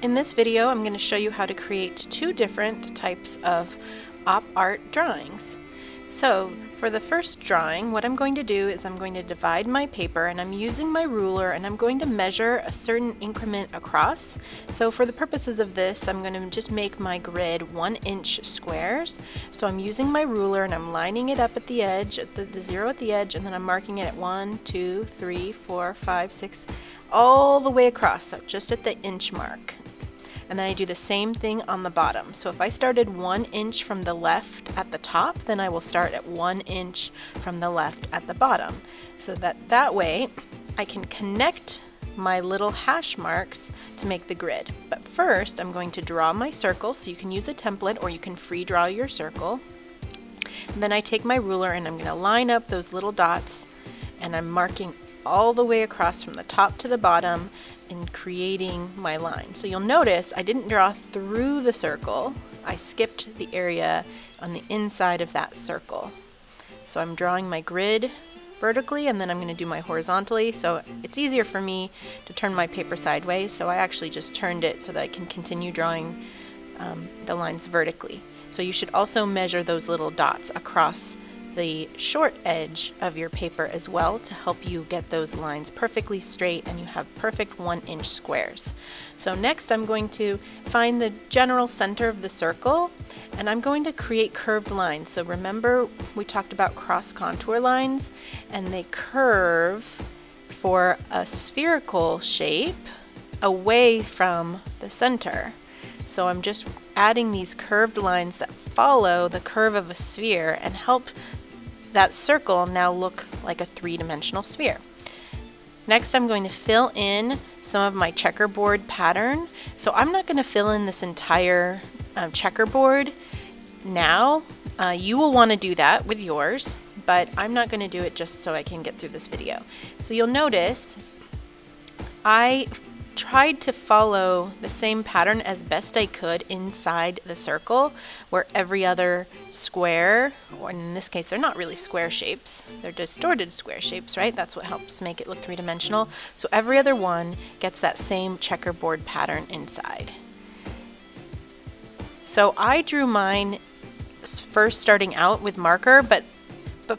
In this video, I'm going to show you how to create two different types of op art drawings. So for the first drawing, what I'm going to do is I'm going to divide my paper, and I'm using my ruler, and I'm going to measure a certain increment across. So for the purposes of this, I'm going to just make my grid 1-inch squares. So I'm using my ruler and I'm lining it up at the edge, at the zero at the edge, and then I'm marking it at 1, 2, 3, 4, 5, 6, all the way across, so just at the inch mark. And then I do the same thing on the bottom. So if I started 1 inch from the left at the top, then I will start at 1 inch from the left at the bottom. So that way I can connect my little hash marks to make the grid. But first I'm going to draw my circle, so you can use a template or you can free draw your circle. And then I take my ruler and I'm going to line up those little dots, and I'm marking all the way across from the top to the bottom and creating my line. So you'll notice I didn't draw through the circle, I skipped the area on the inside of that circle. So I'm drawing my grid vertically, and then I'm going to do my horizontally. So it's easier for me to turn my paper sideways, so I actually just turned it so that I can continue drawing the lines vertically. So you should also measure those little dots across the short edge of your paper as well to help you get those lines perfectly straight and you have perfect 1-inch squares. So next I'm going to find the general center of the circle, and I'm going to create curved lines. So remember we talked about cross contour lines, and they curve for a spherical shape away from the center. So I'm just adding these curved lines that follow the curve of a sphere and help that circle now look like a three-dimensional sphere. Next I'm going to fill in some of my checkerboard pattern. So I'm not going to fill in this entire checkerboard now. You will want to do that with yours, but I'm not going to do it just so I can get through this video. So you'll notice I tried to follow the same pattern as best I could inside the circle, where every other square, or in this case they're not really square shapes, they're distorted square shapes, right? That's what helps make it look three-dimensional. So every other one gets that same checkerboard pattern inside. So I drew mine first starting out with marker, but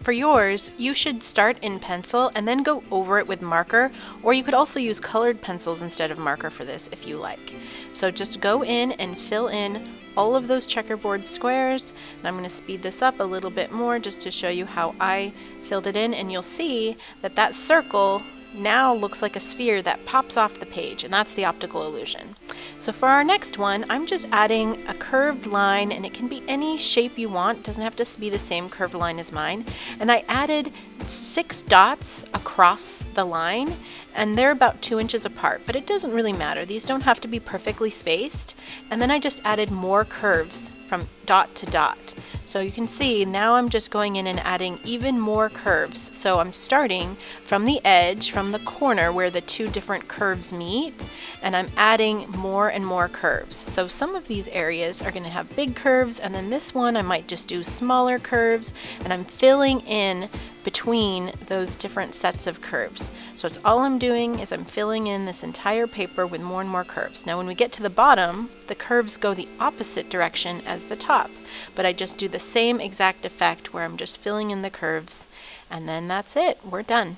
for yours, you should start in pencil and then go over it with marker, or you could also use colored pencils instead of marker for this if you like. So just go in and fill in all of those checkerboard squares, and I'm going to speed this up a little bit more just to show you how I filled it in, and you'll see that that circle now looks like a sphere that pops off the page, and that's the optical illusion. So for our next one, I'm just adding a curved line, and it can be any shape you want. It doesn't have to be the same curved line as mine. And I added 6 dots across the line, and they're about 2 inches apart, but it doesn't really matter. These don't have to be perfectly spaced. And then I just added more curves from dot to dot. So you can see now I'm just going in and adding even more curves. So I'm starting from the edge, from the corner where the two different curves meet, and I'm adding more and more curves. So some of these areas are going to have big curves, and then this one I might just do smaller curves, and I'm filling in between those different sets of curves. So it's all I'm doing is I'm filling in this entire paper with more and more curves. Now when we get to the bottom, the curves go the opposite direction as the top, but I just do the same exact effect where I'm just filling in the curves, and then that's it. We're done.